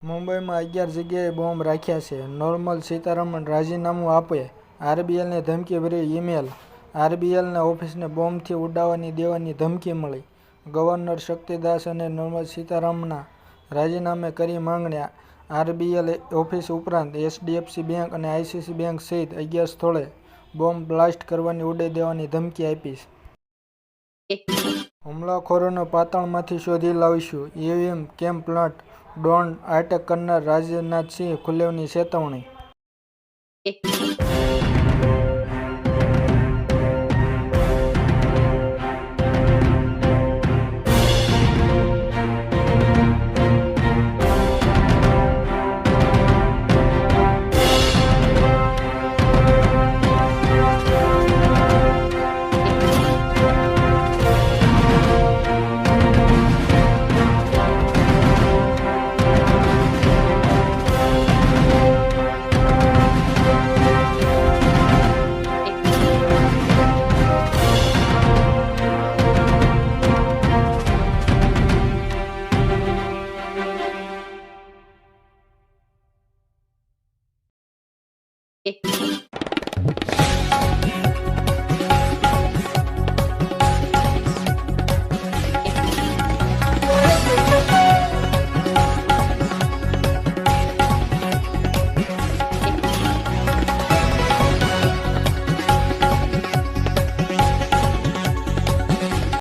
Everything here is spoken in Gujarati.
મુંબઈમાં 11 જગ્યાએ બોમ્બ રાખ્યા છે. નિર્મલા સીતારમણ રાજીનામું આપે, આરબીએલને ધમકીભર્યો ઈમેલ. આરબીએલના ઓફિસને બોમ્બથી ઉડાવી દેવાની ધમકી મળી. ગવર્નર શક્તિદાસ અને નિર્મલા સીતારમણના રાજીનામે કરી માંગણી. આરબીએલ ઓફિસ ઉપરાંત એચડીએફસી બેંક અને આઈસીઆઈસીઆઈ બેંક સહિત 11 સ્થળોએ બોમ્બ બ્લાસ્ટ કરીને ઉડાવી દેવાની ધમકી આપી છે. હુમલાખોરોને પાતાળમાંથી શોધી લાવીશું: ઈવીએમ કેમ પ્લાન્ટ ડ્રોન અટેક કરનાર રાજનાથસિંહે ખુલ્લેઆમ ચેતવણી.